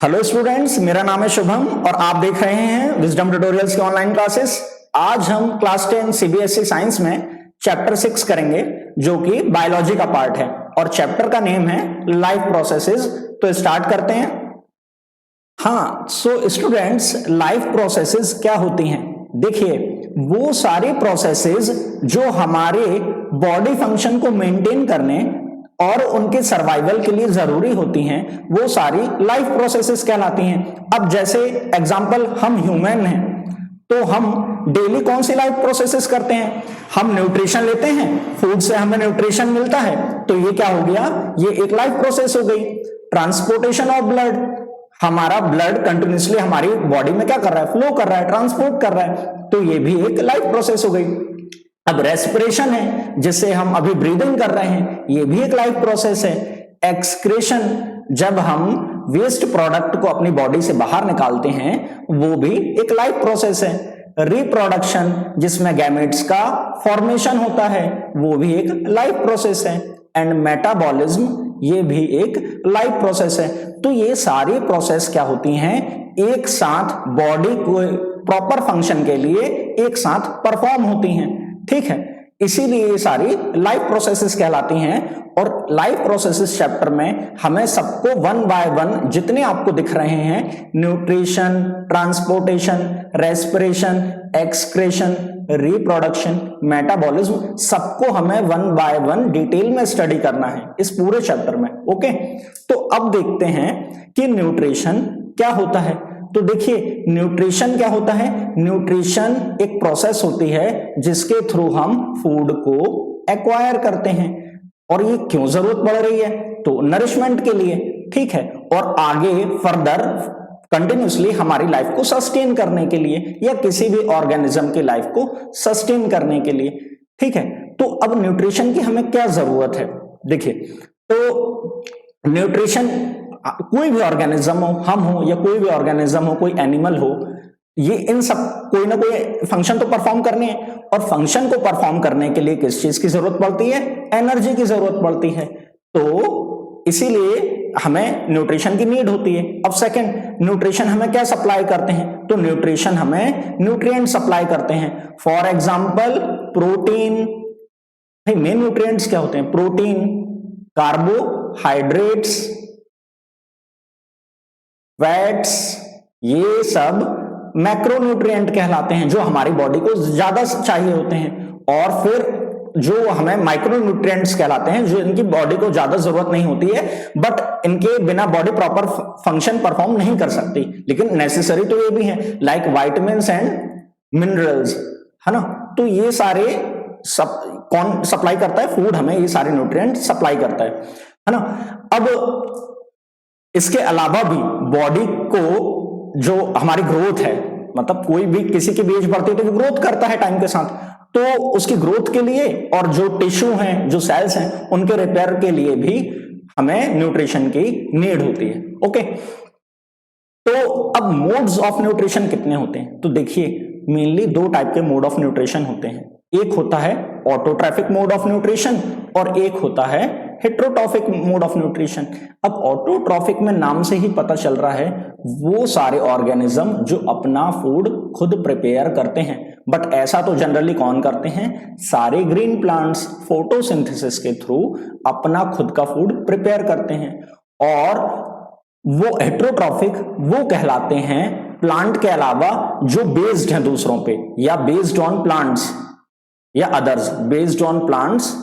Hello students, मेरा नाम है शुभम और आप देख रहे हैं विजडम ट्यूटोरियल्स के ऑनलाइन क्लासेस। आज हम क्लास 10 सीबीएसई साइंस में चैप्टर 6 करेंगे जो कि बायोलॉजी का पार्ट है और चैप्टर का नेम है लाइफ प्रोसेसेस। तो स्टार्ट करते हैं। हाँ, सो स्टूडेंट्स, लाइफ प्रोसेसेस क्या होती हैं? देखिए, वो सारी प्रोसेसेस जो हमारे बॉडी फंक्शन को मेंटेन करने और उनके सर्वाइवल के लिए जरूरी होती हैं, वो सारी लाइफ प्रोसेसेस कहलाती हैं। अब जैसे एग्जांपल, हम ह्यूमन हैं तो हम डेली कौन सी लाइफ प्रोसेसेस करते हैं? हम न्यूट्रिशन लेते हैं, फूड से हमें न्यूट्रिशन मिलता है, तो ये क्या हो गया? ये एक लाइफ प्रोसेस हो गई। ट्रांसपोर्टेशन ऑफ ब्लड, हमारा ब्लड कंटिन्यूसली हमारी बॉडी में क्या कर रहा है? फ्लो कर रहा है, ट्रांसपोर्ट कर रहा है, तो ये भी एक लाइफ प्रोसेस हो गई। अब रेस्पिरेशन है, जिससे हम अभी ब्रीदिंग कर रहे हैं, ये भी एक लाइफ प्रोसेस है। एक्सक्रीशन, जब हम वेस्ट प्रोडक्ट को अपनी बॉडी से बाहर निकालते हैं, वो भी एक लाइफ प्रोसेस है। रिप्रोडक्शन, जिसमें गैमेट्स का फॉर्मेशन होता है, वो भी एक लाइफ प्रोसेस है। एंड मेटाबॉलिज्म, ये भी एक लाइफ प्रोसेस है। तो ये सारी प्रोसेस क्या होती हैं? एक साथ बॉडी को प्रॉपर फंक्शन के लिए एक साथ परफॉर्म होती हैं। ठीक है, इसीलिए ये सारी लाइफ प्रोसेसेस कहलाती हैं। और लाइफ प्रोसेसेस चैप्टर में हमें सबको वन बाय वन जितने आपको दिख रहे हैं, nutrition, transportation, respiration, excretion, reproduction, metabolism, सबको हमें वन बाय वन डिटेल में स्टडी करना है इस पूरे चैप्टर में। ओके, तो अब देखते हैं कि न्यूट्रिशन क्या होता है। तो देखिए, न्यूट्रिशन क्या होता है? न्यूट्रिशन एक प्रोसेस होती है जिसके थ्रू हम फूड को एक्वायर करते हैं। और ये क्यों जरूरत पड़ रही है? तो नरिशमेंट के लिए। ठीक है, और आगे फर्दर कंटिन्यूसली हमारी लाइफ को सस्टेन करने के लिए, या किसी भी ऑर्गेनिज्म की लाइफ को सस्टेन करने के लिए। ठीक है, तो अब न्यूट्रिशन की हमें क्या जरूरत है? देखिए, तो न्यूट्रिशन, कोई भी ऑर्गेनिज्म हो, हम हो या कोई भी ऑर्गेनिज्म हो, कोई एनिमल हो, ये इन सब कोई ना कोई फंक्शन तो परफॉर्म करनी है। और फंक्शन को परफॉर्म करने के लिए किस चीज की जरूरत पड़ती है? एनर्जी की जरूरत पड़ती है। तो इसीलिए हमें न्यूट्रिशन की नीड होती है। अब सेकंड, न्यूट्रिशन हमें क्या सप्लाई करते हैं? तो न्यूट्रिशन हमें न्यूट्रिएंट सप्लाई करते हैं। For example, protein. Main nutrients क्या होते हैं? प्रोटीन, कार्बोहाइड्रेट्स, फैट्स, ये सब मैक्रोन्यूट्रिएंट कहलाते हैं, जो हमारी बॉडी को ज्यादा चाहिए होते हैं। और फिर जो हमें माइक्रोन्यूट्रिएंट्स कहलाते हैं, जो इनकी बॉडी को ज्यादा जरूरत नहीं होती है, बट इनके बिना बॉडी प्रॉपर फंक्शन परफॉर्म नहीं कर सकती, लेकिन नेसेसरी तो ये भी है, लाइक विटामिन्स एंड मिनरल्स, है ना। तो ये सारे कौन सप्लाई करता है? फूड हमें ये सारे न्यूट्रिएंट सप्लाई करता है ना। अब इसके अलावा भी बॉडी को जो हमारी ग्रोथ है, मतलब कोई भी किसी की भी एज बढ़ती है तो वो ग्रोथ करता है टाइम के साथ, तो उसकी ग्रोथ के लिए और जो टिश्यू हैं, जो सेल्स हैं, उनके रिपेयर के लिए भी हमें न्यूट्रिशन की नीड होती है। ओके, तो अब मोड्स ऑफ न्यूट्रिशन कितने होते हैं? तो देखिए, मेनली दो टाइप के मोड ऑफ न्यूट्रिशन होते हैं। एक होता है ऑटोट्रॉफिक मोड ऑफ न्यूट्रिशन और एक होता है हेट्रोट्रॉफिक मोड ऑफ न्यूट्रिशन। अब ऑटोट्रॉफिक में नाम से ही पता चल रहा है, वो सारे ऑर्गेनिज्म जो अपना फूड खुद प्रिपेयर करते हैं। बट ऐसा तो जनरली कौन करते हैं? सारे ग्रीन प्लांट्स फोटोसिंथेसिस के थ्रू अपना खुद का फूड प्रिपेयर करते हैं। और वो हेट्रोट्रॉफिक वो कहलाते हैं प्लांट के अलावा जो बेस्ड हैं दूसरों पे, या बेस्ड ऑन प्लांट्स, या अदर्स, बेस्ड ऑन प्लांट्स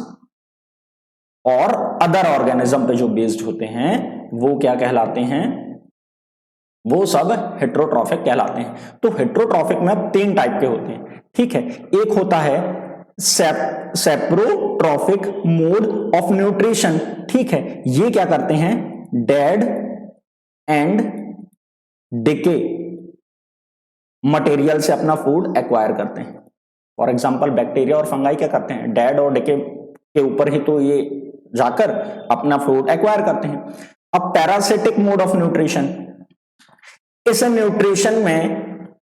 और अदर ऑर्गेनिज्म पे जो बेस्ड होते हैं, वो क्या कहलाते हैं? वो सब हेट्रोट्रॉफिक कहलाते हैं। तो हेट्रोट्रॉफिक में तीन टाइप के होते हैं। ठीक है, एक होता है सेप्रोट्रॉफिक मोड ऑफ न्यूट्रिशन। ठीक है, ये क्या करते हैं? डेड एंड डिके मटेरियल से अपना फूड एक्वायर करते हैं। फॉर एग्जांपल, बैक्टीरिया और फंगाई क्या करते हैं? डेड और डिके के ऊपर ही तो ये जाकर अपना फूड एक्वायर करते हैं। अब पैरासिटिक मोड ऑफ न्यूट्रिशन, इस न्यूट्रिशन में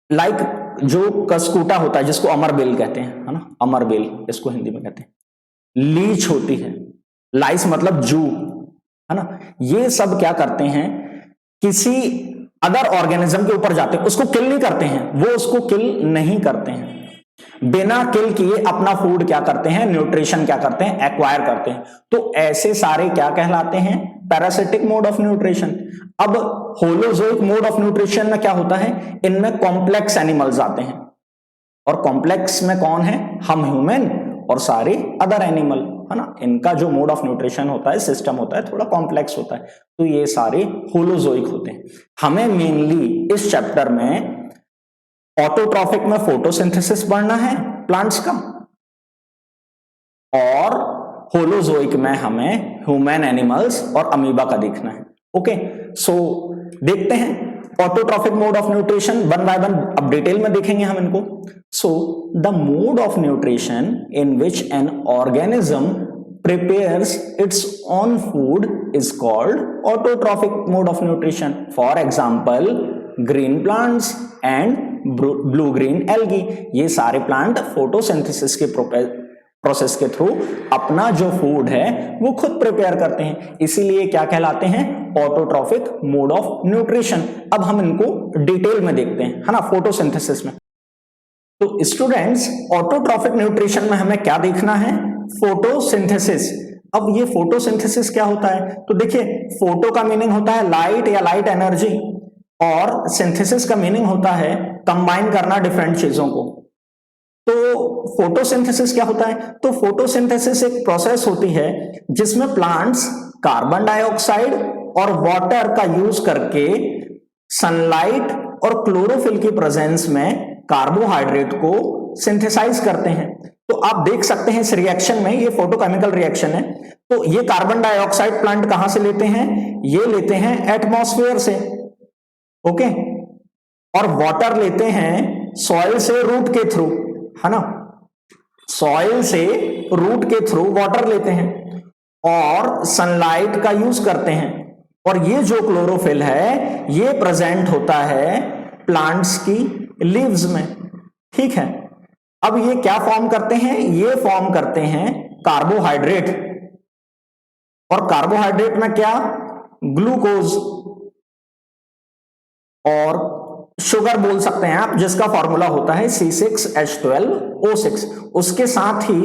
लाइक जो कसकूटा होता है, जिसको अमरबेल कहते हैं, है ना, अमरबेल इसको हिंदी में कहते हैं, लीच होती है, लाइस मतलब जू, है ना, ये सब क्या करते हैं? किसी अदर ऑर्गेनिज्म के ऊपर जाते हैं, उसको किल नहीं करते हैं, वो उसको किल नहीं करते हैं, बिना किल किए अपना फूड क्या करते हैं, न्यूट्रिशन क्या करते हैं, एक्वायर करते हैं। तो ऐसे सारे क्या कहलाते हैं, पैरासिटिक मोड ऑफ न्यूट्रिशन। अब होलोजोइक मोड ऑफ न्यूट्रिशन में क्या होता है, इनमें कॉम्प्लेक्स एनिमल्स आते हैं, और कॉम्प्लेक्स में कौन है, हम ह्यूमन और सारे अदर एनिमल, है ना। इनका जो मोड ऑफ न्यूट्रिशन होता है, सिस्टम होता है, थोड़ा कॉम्प्लेक्स होता है, तो ये सारे होलोजोइक होते हैं। हमें मेनली इस चैप्टर में ऑटोट्रॉफिक में फोटोसिंथेसिस पढ़ना है प्लांट्स का, और होलोजोइक में हमें ह्यूमन, एनिमल्स और अमीबा का देखना है। ओके, सो देखते हैं autotrophic mode of nutrition one by one, अब डिटेल में देखेंगे हम इनको। So the mode of nutrition in which an organism prepares its own food is called autotrophic mode of nutrition. For example, green plants and blue green algae. ये सारे plant photosynthesis के process के through अपना जो food है वो खुद prepare करते हैं, इसीलिए क्या कहलाते हैं, ऑटोट्रॉफिक मोड ऑफ न्यूट्रिशन। अब हम इनको डिटेल में देखते हैं, है ना, फोटोसिंथेसिस में। तो स्टूडेंट्स, ऑटोट्रॉफिक न्यूट्रिशन में हमें क्या देखना है, फोटोसिंथेसिस। अब ये फोटोसिंथेसिस क्या होता है, तो देखिए, फोटो का मीनिंग होता है लाइट या लाइट एनर्जी, और सिंथेसिस का मीनिंग होता है कंबाइन करना डिफरेंट चीजों को। तो फोटोसिंथेसिस क्या होता है, तो फोटोसिंथेसिस एक प्रोसेस होती है जिसमें प्लांट्स कार्बन डाइऑक्साइड और वाटर का यूज करके सनलाइट और क्लोरोफिल की प्रेजेंस में कार्बोहाइड्रेट को सिंथेसाइज करते हैं। तो आप देख सकते हैं इस रिएक्शन में, ये फोटोकेमिकल रिएक्शन है, तो ये कार्बन डाइऑक्साइड प्लांट कहां से लेते हैं, ये लेते हैं एटमॉस्फेयर से, ओके, और वाटर लेते हैं सॉइल से रूट के थ्रू, है ना, सॉइल से रूट के थ्रू वाटर लेते हैं, और सनलाइट का यूज करते हैं, और ये जो क्लोरोफिल है ये प्रेजेंट होता है प्लांट्स की लीव्स में, ठीक है। अब ये क्या फॉर्म करते हैं, ये फॉर्म करते हैं कार्बोहाइड्रेट, और कार्बोहाइड्रेट में क्या, ग्लूकोज और शुगर बोल सकते हैं आप, जिसका फॉर्मूला होता है C6H12O6। उसके साथ ही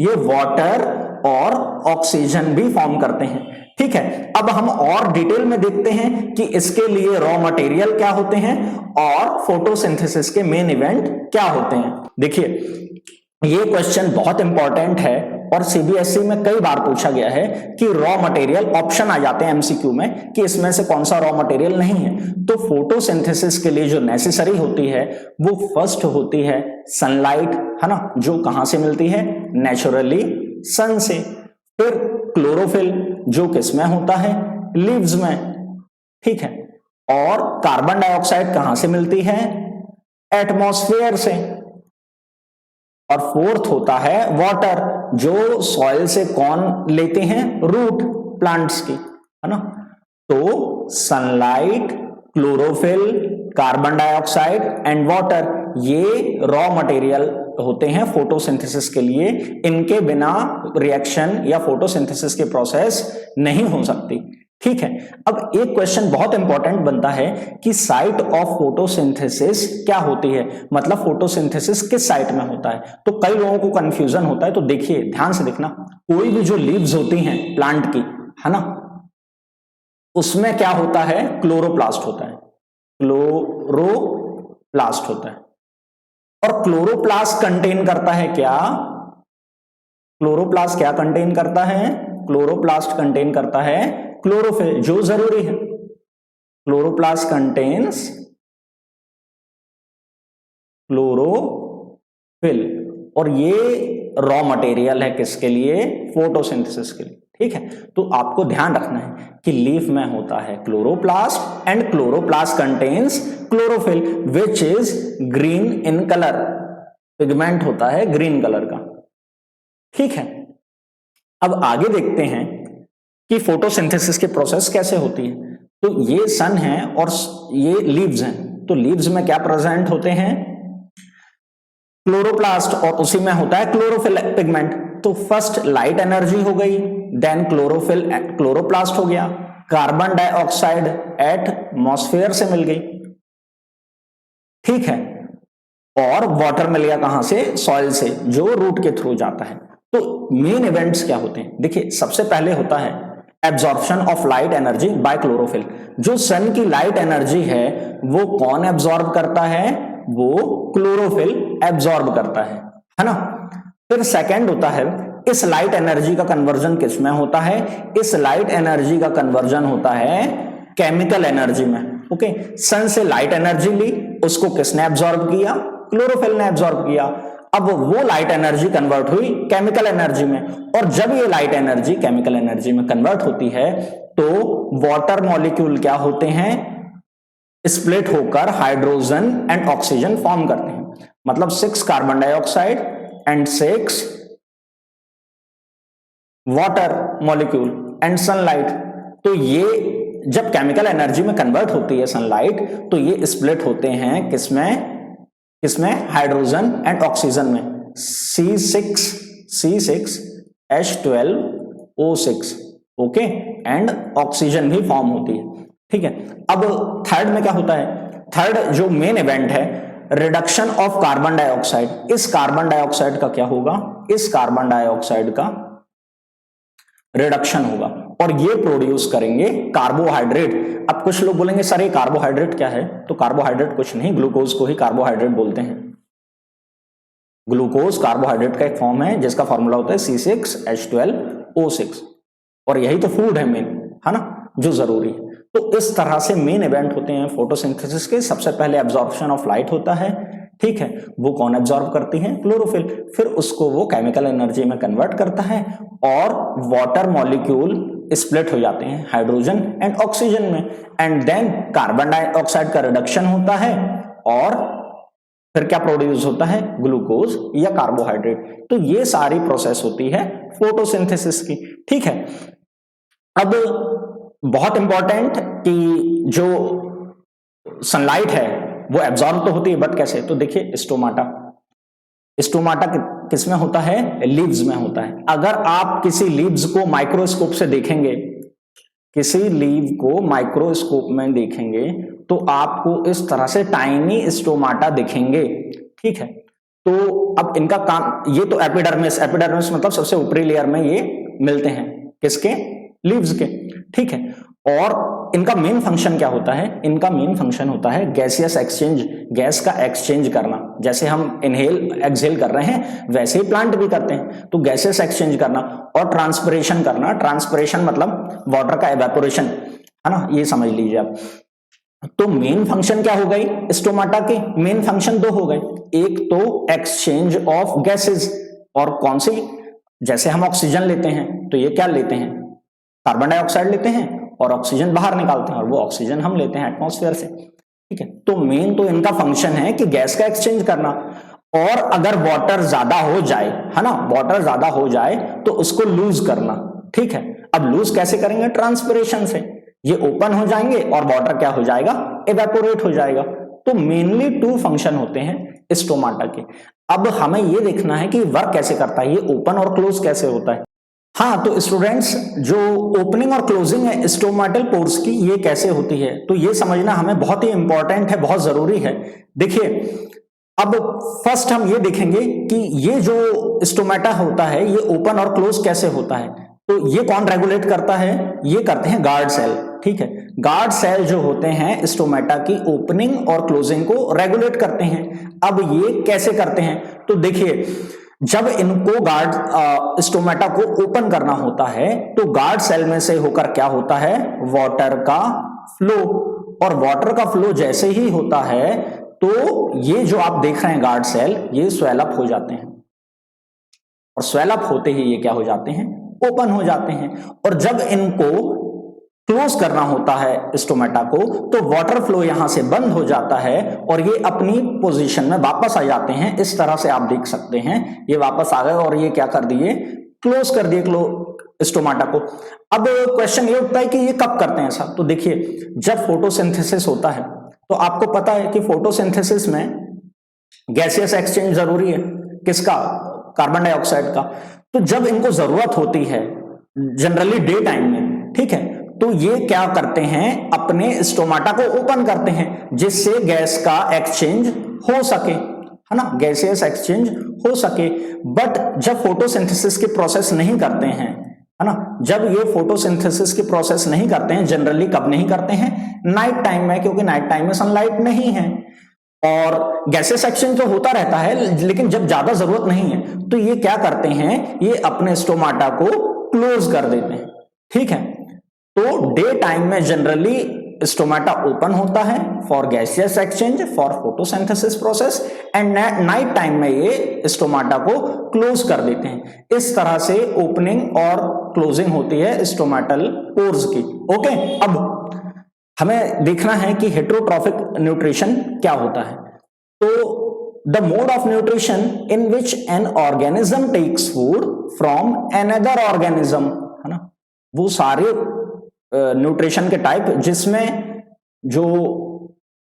ये वाटर और ऑक्सीजन भी फॉर्म करते हैं, ठीक है। अब हम और डिटेल में देखते हैं कि इसके लिए रॉ मटेरियल क्या होते हैं और फोटोसिंथेसिस के मेन इवेंट क्या होते हैं। देखिए, ये क्वेश्चन बहुत इंपॉर्टेंट है और सीबीएसई में कई बार पूछा गया है कि रॉ मटेरियल, ऑप्शन आ जाते हैं एमसीक्यू में कि इसमें से कौन सा रॉ मटेरियल नहीं है। तो फोटोसिंथेसिस के लिए जो नेसेसरी होती है वो फर्स्ट होती है सनलाइट, है ना, जो कहां से मिलती है, नेचुरली सन से। फिर क्लोरोफिल, जो किसमें होता है, लीव्स में, ठीक है। और कार्बन डाइऑक्साइड कहां से मिलती है, एटमॉस्फेयर से। और फोर्थ होता है वाटर, जो सॉइल से कौन लेते हैं, रूट प्लांट्स की, है ना। तो sunlight, chlorophyll, carbon dioxide and water, ये रॉ मटेरियल होते हैं फोटोसिंथेसिस के लिए। इनके बिना रिएक्शन या फोटोसिंथेसिस के प्रोसेस नहीं हो सकती, ठीक है। अब एक क्वेश्चन बहुत इंपॉर्टेंट बनता है कि साइट ऑफ फोटोसिंथेसिस क्या होती है, मतलब फोटोसिंथेसिस किस साइट में होता है। तो कई लोगों को कंफ्यूजन होता है, तो देखिए, ध्यान से देखना, कोई भी जो लीव्स होती हैं प्लांट की, है ना, उसमें क्या होता है, क्लोरोप्लास्ट होता है, क्लोरोप्लास्ट होता है। और क्लोरोप्लास्ट कंटेन करता है क्या, क्लोरोप्लास्ट क्या कंटेन करता है, क्लोरोप्लास्ट कंटेन करता है क्लोरोफिल, जो जरूरी है। क्लोरोप्लास्ट कंटेन्स क्लोरोफिल, और ये रॉ मटेरियल है किसके लिए, फोटोसिंथेसिस के लिए, ठीक है। तो आपको ध्यान रखना है कि लीफ में होता है chloroplast and chloroplast contains chlorophyll which is green in colour, pigment होता है ग्रीन कलर का, ठीक है। अब आगे देखते हैं कि फोटोसिंथेसिस की प्रोसेस कैसे होती है। तो ये सन है और ये लीव्स हैं, तो लीव्स में क्या प्रेजेंट होते हैं, क्लोरोप्लास्ट, और उसी में होता है क्लोरोफिल पिगमेंट। तो फर्स्ट लाइट एनर्जी हो गई, देन क्लोरोफिल, क्लोरोप्लास्ट हो गया, कार्बन डाइऑक्साइड एटमॉस्फेयर से मिल गई, ठीक है, और वाटर मिल गया कहां से, सॉइल से, जो रूट के थ्रू जाता है। तो मेन इवेंट्स क्या होते हैं, देखिए सबसे पहले होता है absorption of light energy by chlorophyll. जो सन की लाइट एनर्जी है वो कौन एब्जॉर्ब करता है, वो क्लोरोफिल एब्जॉर्ब करता है ना। फिर सेकंड होता है इस लाइट एनर्जी का कन्वर्जन किस में होता है, इस लाइट एनर्जी का कन्वर्जन होता है केमिकल एनर्जी में। ओके, सन से लाइट एनर्जी ली, उसको किसने एब्जॉर्ब किया, क्लोरोफिल ने एब्जॉर्ब किया। अब वो लाइट एनर्जी कन्वर्ट हुई केमिकल एनर्जी में, और जब ये लाइट एनर्जी केमिकल एनर्जी में कन्वर्ट होती है तो वाटर मॉलिक्यूल क्या होते हैं, स्प्लिट होकर हाइड्रोजन एंड ऑक्सीजन फॉर्म करते हैं। मतलब 6 carbon dioxide and 6 water molecule and sunlight. तो ये जब केमिकल एनर्जी में कन्वर्ट होती है सनलाइट, तो ये स्प्लिट होते हैं किसमें, किसमें, हाइड्रोजन एंड ऑक्सीजन में, C6H12O6, ओके, एंड ऑक्सीजन भी फॉर्म होती है, ठीक है। अब थर्ड में क्या होता है, थर्ड जो मेन इवेंट है रिडक्शन ऑफ कार्बन डाइऑक्साइड। इस कार्बन डाइऑक्साइड का क्या होगा, इस कार्बन डाइऑक्साइड का रिडक्शन होगा और ये प्रोड्यूस करेंगे कार्बोहाइड्रेट। अब कुछ लोग बोलेंगे सर ये कार्बोहाइड्रेट क्या है, तो कार्बोहाइड्रेट कुछ नहीं, ग्लूकोज को ही कार्बोहाइड्रेट बोलते हैं। ग्लूकोज कार्बोहाइड्रेट का एक फॉर्म है जिसका फॉर्मूला होता है C6H12O6, और यही तो फूड है मेन, है ना, जो जरूरी है। तो इस तरह से मेन इवेंट होते हैं फोटोसिंथेसिस के। सबसे पहले एब्जॉर्प्शन ऑफ लाइट होता है, ठीक है, वो कौन एब्जॉर्ब करती है, क्लोरोफिल। फिर उसको वो केमिकल एनर्जी में कन्वर्ट करता है और वाटर मॉलिक्यूल स्प्लिट हो जाते हैं हाइड्रोजन एंड ऑक्सीजन में, एंड देन कार्बन डाइऑक्साइड का रिडक्शन होता है और फिर क्या प्रोड्यूस होता है, ग्लूकोज या कार्बोहाइड्रेट। तो ये सारी प्रोसेस होती है फोटोसिंथेसिस की, ठीक है। अब बहुत इंपॉर्टेंट कि जो सनलाइट है वो एब्जॉर्ब तो होती है, बट कैसे, तो देखिए स्टोमाटा, स्टोमाटा किसमें होता है, लीव्स में होता है। अगर आप किसी लीव्स को माइक्रोस्कोप से देखेंगे, किसी लीव को माइक्रोस्कोप में देखेंगे तो आपको इस तरह से टाइनी स्टोमाटा दिखेंगे, ठीक है। तो अब इनका काम, ये तो एपिडर्मिस, एपिडर्मिस मतलब सबसे ऊपरी लेयर में ये मिलते हैं, किसके, लीव्स के, ठीक है। और इनका मेन फंक्शन क्या होता है, इनका मेन फंक्शन होता है गैसियस एक्सचेंज, गैस का एक्सचेंज करना। जैसे हम इनहेल एक्सहेल कर रहे हैं वैसे ही प्लांट भी करते हैं, तो गैसियस एक्सचेंज करना और ट्रांसपिरेशन करना। ट्रांसपिरेशन मतलब वाटर का एवेपोरेशन, है ना, ये समझ लीजिए आप। तो मेन फंक्शन क्या हो गई स्टोमाटा के, मेन फंक्शन दो हो गए, एक तो एक्सचेंज ऑफ गैसेस, और कौन सी, जैसे हम ऑक्सीजन लेते हैं तो ये क्या लेते हैं, कार्बन डाइऑक्साइड लेते हैं और ऑक्सीजन बाहर निकालते हैं, और वो ऑक्सीजन हम लेते हैं एटमॉस्फेयर से, ठीक है। तो मेन तो इनका फंक्शन है कि गैस का एक्सचेंज करना, और अगर वाटर ज्यादा हो जाए, है ना, वाटर ज्यादा हो जाए तो उसको लूज करना, ठीक है। अब लूज कैसे करेंगे, ट्रांसपिरेशन से, ये ओपन हो जाएंगे और वाटर क्या हो जाएगा, एवेपोरेट हो जाएगा। तो मेनली 2 फंक्शन होते हैं स्टोमाटा के। अब हमें ये देखना है कि वर्क कैसे करता है, ये ओपन और क्लोज कैसे होता है। हाँ, तो स्टूडेंट्स जो ओपनिंग और क्लोजिंग है स्टोमाटल पोर्स की, ये कैसे होती है, तो ये समझना हमें बहुत ही इंपॉर्टेंट है, बहुत जरूरी है। देखिए अब फर्स्ट हम ये देखेंगे कि ये जो स्टोमाटा होता है ये ओपन और क्लोज कैसे होता है। तो ये कौन रेगुलेट करता है, ये करते हैं गार्ड सेल, ठीक है। गार्ड सेल जो होते हैं स्टोमाटा की ओपनिंग और क्लोजिंग को रेगुलेट करते हैं। अब ये कैसे करते हैं, तो देखिए जब इनको गार्ड स्टोमाटा को ओपन करना होता है तो गार्ड सेल में से होकर क्या होता है, वाटर का फ्लो, और वाटर का फ्लो जैसे ही होता है तो ये जो आप देख रहे हैं गार्ड सेल, ये स्वेल अप हो जाते हैं, और स्वेल अप होते ही ये क्या हो जाते हैं, ओपन हो जाते हैं। और जब इनको क्लोज करना होता है स्टोमाटा को तो वाटर फ्लो यहां से बंद हो जाता है और ये अपनी पोजीशन में वापस आ जाते हैं। इस तरह से आप देख सकते हैं, ये वापस आ गए और ये क्या कर दिए, क्लोज कर दिए स्टोमाटा को। अब क्वेश्चन ये उठता है कि ये कब करते हैं ऐसा, तो देखिए जब फोटोसिंथेसिस होता है तो आपको पता है कि फोटोसिंथेसिस में गैसियस एक्सचेंज जरूरी है, किसका, कार्बन डाइऑक्साइड का। तो जब इनको जरूरत होती है जनरली डे टाइम में, ठीक है, तो ये क्या करते हैं, अपने स्टोमाटा को ओपन करते हैं जिससे गैस का एक्सचेंज हो सके, है ना, गैसियस एक्सचेंज हो सके। बट जब फोटोसिंथेसिस की प्रोसेस नहीं करते हैं, है ना, जब ये फोटोसिंथेसिस की प्रोसेस नहीं करते हैं, जनरली कब नहीं करते हैं, नाइट टाइम में, क्योंकि नाइट टाइम में सनलाइट नहीं है और गैसेस एक्सचेंज तो होता रहता है, लेकिन जब ज्यादा जरूरत नहीं है तो ये क्या करते हैं, ये अपने स्टोमाटा को क्लोज कर देते हैं। ठीक है, तो डे टाइम में जनरली स्टोमाटा ओपन होता है for gaseous exchange, for photosynthesis process, and night time में ये स्टोमाटा को क्लोज कर देते हैं। इस तरह से ओपनिंग और क्लोजिंग होती है स्टोमाटल पोर्स की। ओके, अब हमें देखना है कि हेटेरोट्रॉफिक न्यूट्रिशन क्या होता है। तो the mode of nutrition in which an organism takes food from another organism, है ना, वो सारे न्यूट्रिशन के टाइप जिसमें जो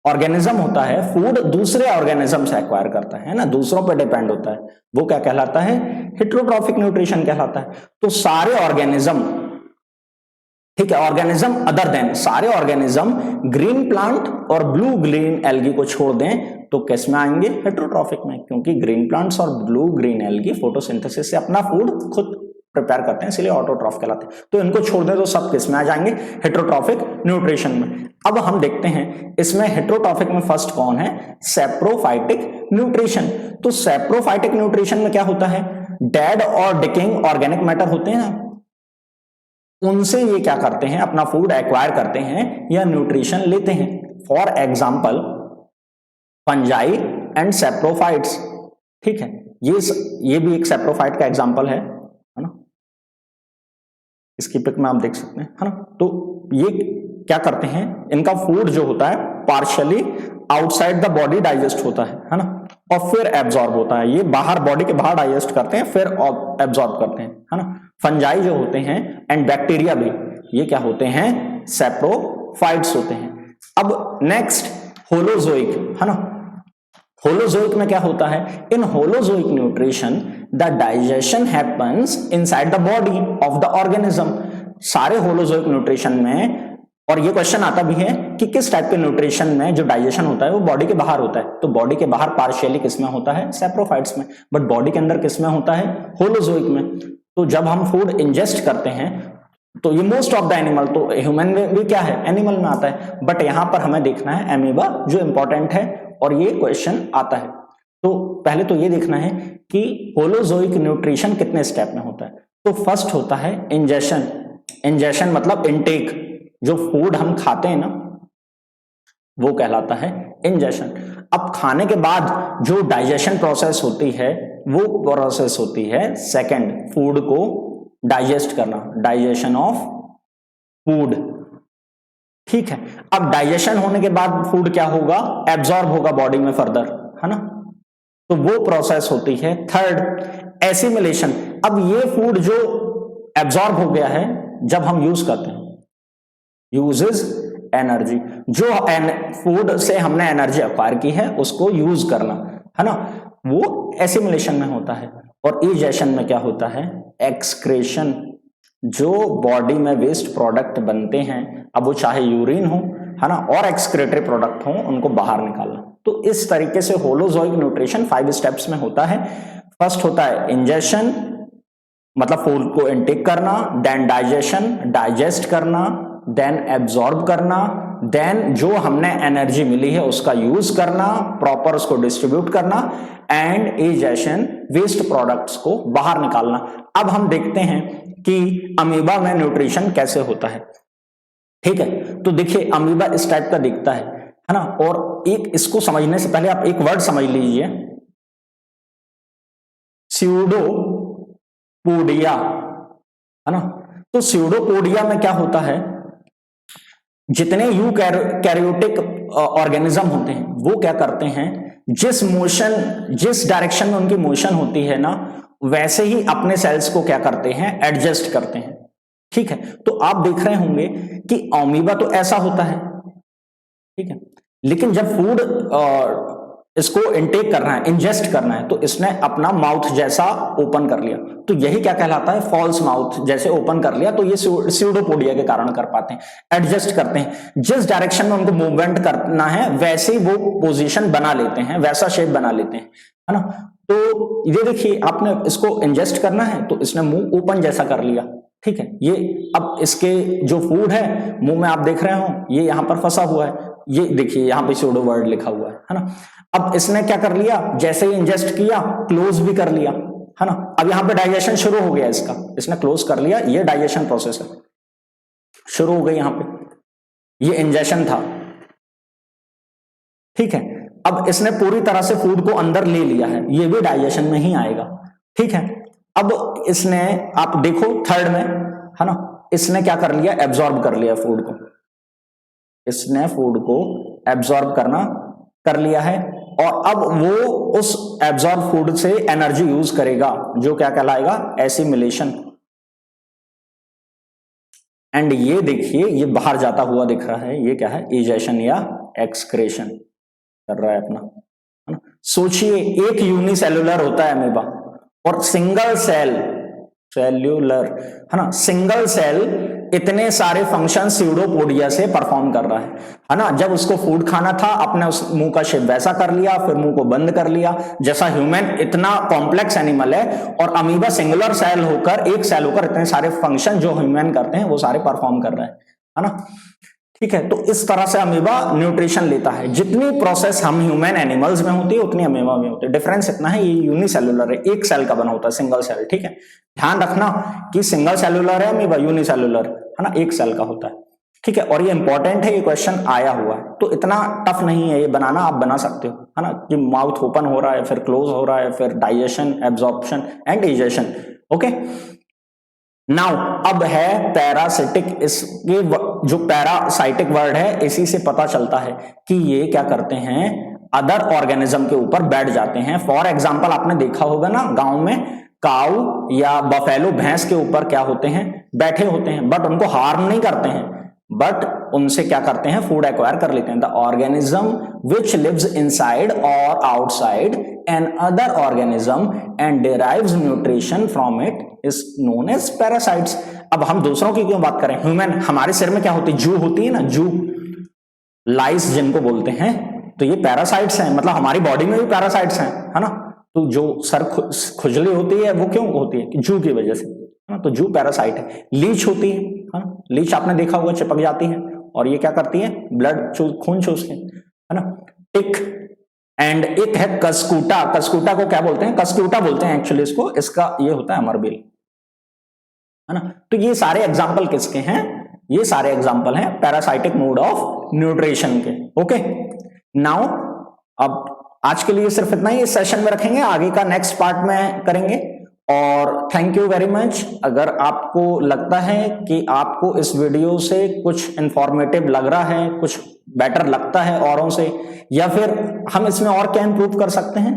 ऑर्गेनिज्म होता है फूड दूसरे ऑर्गेनिज्म से एक्वायर करता है ना, दूसरों पर डिपेंड होता है, वो क्या कहलाता है, हेटेरोट्रॉफिक न्यूट्रिशन कहलाता है। तो सारे ऑर्गेनिज्म, ठीक है, ऑर्गेनिज्म अदर देन, सारे ऑर्गेनिज्म ग्रीन प्लांट और ब्लू ग्रीन एल्गी को छोड़ दें तो किस में आएंगे, हेटेरोट्रॉफिक में, क्योंकि ग्रीन प्लांट्स और ब्लू ग्रीन एल्गी फोटोसिंथेसिस से अपना फूड खुद प्रिपेयर करते हैं, इसलिए ऑटोट्रॉफ कहलाते हैं। तो इनको छोड़ दें तो सब किस में आ जाएंगे, हेटेरोट्रॉफिक न्यूट्रिशन में। अब हम देखते हैं इसमें हेटेरोट्रॉफिक में फर्स्ट कौन है, सैप्रोफाइटिक न्यूट्रिशन। तो सैप्रोफाइटिक न्यूट्रिशन में क्या होता है, डेड और डिकेइंग ऑर्गेनिक मैटर होते हैं ना, उनसे ये क्या करते हैं, अपना फूड एक्वायर करते हैं या न्यूट्रिशन लेते हैं। For example fungi and saprophytes. ठीक है, ये भी एक सैप्रोफाइट का एग्जाम्पल है ना, इसकी पिक में आप देख सकते हैं, है ना। तो ये क्या करते हैं, इनका फूड जो होता है partially outside the body digest होता है ना, और फिर एब्जॉर्ब होता है। ये बाहर, बॉडी के बाहर डाइजेस्ट करते हैं फिर एब्जॉर्ब करते हैं, है ना। फंजाई जो होते हैं एंड बैक्टीरिया भी, ये क्या होते हैं, सैप्रोफाइट्स होते हैं। अब नेक्स्ट होलोजोइक, है ना। होलोजोइक में क्या होता है, in holozoic nutrition the digestion happens inside the body of the organism. सारे होलोजोइक न्यूट्रिशन में, और ये क्वेश्चन आता भी है कि किस टाइप के न्यूट्रिशन में जो डाइजेशन होता है वो बॉडी के बाहर होता है, तो बॉडी के बाहर पार्शियली किसमें होता है, सैप्रोफाइट्स में, बट बॉडी के अंदर किसमें होता है, होलोजोइक में। तो जब हम फूड इंजेस्ट करते हैं तो ये मोस्ट ऑफ द एनिमल, तो ह्यूमन में भी क्या है, एनिमल में आता है, बट यहां पर हमें देखना है एमीबा जो इंपॉर्टेंट है और ये क्वेश्चन आता है। तो पहले तो ये देखना है कि होलोजोइक न्यूट्रिशन कितने स्टेप में होता है। तो फर्स्ट होता है इंजेशन। इंजेशन मतलब इनटेक, जो फूड हम खाते हैं ना वो कहलाता है इंजेशन। अब खाने के बाद जो डाइजेशन प्रोसेस होती है वो प्रोसेस होती है सेकंड, फूड को डाइजेस्ट करना, डाइजेशन ऑफ फूड। ठीक है, अब डाइजेशन होने के बाद फूड क्या होगा, एब्जॉर्ब होगा बॉडी में फर्दर, है ना, तो वो प्रोसेस होती है थर्ड, एसिमिलेशन। अब ये फूड जो एब्जॉर्ब हो गया है जब हम यूज करते हैं, यूजेस एनर्जी, जो फूड से हमने एनर्जी एक्वायर की है उसको यूज करना, है ना, वो एसिमिलेशन में होता है। और इजेशन में क्या होता है, एक्सक्रेशन, जो बॉडी में वेस्ट प्रोडक्ट बनते हैं, अब वो चाहे यूरिन हो, है ना, और एक्सक्रेटरी प्रोडक्ट हो, उनको बाहर निकालना। तो इस तरीके से होलोजोइक न्यूट्रिशन 5 स्टेप्स में होता है। फर्स्ट होता है इंजेशन, मतलब फूड को इनटेक करना, देन डाइजेशन, डाइजेस्ट करना, देन एब्जॉर्ब करना, देन जो हमने एनर्जी मिली है उसका यूज करना, प्रॉपर उसको डिस्ट्रीब्यूट करना, एंड इजेशन, वेस्ट प्रोडक्ट्स को बाहर निकालना। अब हम देखते हैं कि अमीबा में न्यूट्रिशन कैसे होता है। ठीक है, तो देखिए अमीबा इस टाइप का दिखता है ना, और एक इसको समझने से पहले आप एक वर्ड समझ लीजिए, स्यूडोपोडिया, है ना। तो स्यूडोपोडिया में क्या होता है, जितने यूकैरियोटिक ऑर्गेनिज्म होते हैं वो क्या करते हैं, जिस मोशन, जिस डायरेक्शन में उनकी मोशन होती है ना, वैसे ही अपने सेल्स को क्या करते हैं, एडजस्ट करते हैं। ठीक है, तो आप देख रहे होंगे कि अमीबा तो ऐसा होता है, ठीक है, लेकिन जब फूड इसको इनटेक करना है, इंजेस्ट करना है, तो इसने अपना माउथ जैसा ओपन कर लिया, तो यही क्या कहलाता है, फॉल्स माउथ जैसे ओपन कर लिया। तो ये स्यूडोपोडिया के कारण कर पाते हैं, एडजस्ट करते हैं, जिस डायरेक्शन में उनको मूवमेंट करना है वैसे वो पोजीशन बना लेते हैं, वैसा शेप बना लेते हैं, है ना। तो ये देखिए, आपने इसको इंजेस्ट करना है तो इसने मुंह ओपन जैसा कर लिया, ठीक है। ये अब इसके जो फूड है मुंह में आप देख रहे हो, ये यहां पर फंसा हुआ है, ये देखिए यहां पे सूडो वर्ड लिखा हुआ है ना। अब इसने क्या कर लिया, जैसे ही इंजेस्ट किया क्लोज भी कर लिया, है ना। अब यहां पे डाइजेशन शुरू हो गया इसका, इसने क्लोज कर लिया, ये डाइजेशन प्रोसेस है, शुरू हो गई यहां पे, ये इंजेशन था, ठीक है। अब इसने पूरी तरह से फूड को अंदर ले लिया है, ये भी डाइजेशन में ही आएगा, ठीक है। अब इसने, आप देखो थर्ड में, है ना, इसने क्या कर लिया, एब्जॉर्ब कर लिया फूड को, इसने फूड को एब्जॉर्ब करना कर लिया है, और अब वो उस एब्जॉर्ब फूड से एनर्जी यूज करेगा, जो क्या कहलाएगा, एसिमिलेशन। एंड ये देखिए, ये बाहर जाता हुआ दिख रहा है, ये क्या है, इजेशन या एक्सक्रेशन कर रहा है अपना, है ना। सोचिए, एक यूनिसेलुलर होता है अमीबा और सिंगल सेल, सेल्यूलर, है ना, सिंगल सेल इतने सारे फंक्शन स्यूडोपोडिया से परफॉर्म कर रहा है ना। जब उसको फूड खाना था, अपने उस मुंह का शेप वैसा कर लिया, फिर मुंह को बंद कर लिया, जैसा ह्यूमन इतना कॉम्प्लेक्स एनिमल है, और अमीबा सिंगुलर सेल होकर, एक सेल होकर इतने सारे फंक्शन जो ह्यूमन करते हैं वो सारे परफॉर्म कर रहे हैं, है ना, ठीक है। तो इस तरह से अमीबा न्यूट्रिशन लेता है, जितनी प्रोसेस हम ह्यूमन एनिमल्स में होती है उतनी अमीबा में होती है। डिफरेंस इतना है, ये यूनिसेलुलर है, एक सेल का बना होता है, सिंगल सेल, ठीक है। ध्यान रखना कि सिंगल सेलुलर है अमीबा, यूनिसेलुलर, है ना, एक सेल का होता है, ठीक है। और ये इंपॉर्टेंट है, ये क्वेश्चन आया हुआ है, तो इतना टफ नहीं है ये बनाना, आप बना सकते हो, है ना, कि माउथ ओपन हो रहा है, फिर क्लोज हो रहा है, फिर digestion, absorption and digestion, okay. Now अब है पैरासिटिक, इसके जो पैरासाइटिक वर्ड है इसी से पता चलता है कि ये क्या करते हैं, अदर ऑर्गेनिज्म के ऊपर बैठ जाते हैं। फॉर एग्जांपल आपने देखा होगा ना, गांव में काऊ या बफेलो, भैंस के ऊपर क्या होते हैं, बैठे होते हैं, बट उनको हार्म नहीं करते हैं, बट उनसे क्या करते हैं, फूड एक्वायर कर लेते हैं। The organism which lives inside और outside another organism and derives nutrition from it is known as parasites. अब हम दूसरों की क्यों बात करें, ह्यूमन, हमारे सिर में क्या होती है, जू होती है ना, जू, लाइस जिनको बोलते हैं, तो ये पैरासाइट्स हैं, मतलब हमारी बॉडी में भी पैरासाइट्स हैं, है ना। तो जो सर खुजली होती है वो क्यों होती है, जू की वजह से, है ना, तो जू पैरासाइट है। लीच होती है ना, लीच आपने देखा होगा, चिपक जाती है, और ये क्या करती है, ब्लड खून चूस के, है ना। टिक, एंड एक है कसकूटा, कसकूटा को क्या बोलते हैं, कसकूटा बोलते हैं एक्चुअली इसको, इसका ये होता है अमरबेल, है ना। तो ये सारे एग्जाम्पल किसके हैं, ये सारे एग्जाम्पल हैं पैरासाइटिक मोड ऑफ न्यूट्रिशन के, ओके। नाउ अब आज के लिए सिर्फ इतना ही इस सेशन में रखेंगे, आगे का नेक्स्ट पार्ट में करेंगे। और थैंक यू वेरी मच। अगर आपको लगता है कि आपको इस वीडियो से कुछ इंफॉर्मेटिव लग रहा है, कुछ बेटर लगता है औरों से, या फिर हम इसमें और क्या इंप्रूव कर सकते हैं,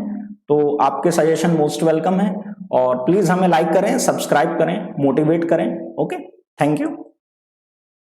तो आपके सजेशन मोस्ट वेलकम है। और प्लीज हमें लाइक करें, सब्सक्राइब करें, मोटिवेट करें, ओके। Thank you.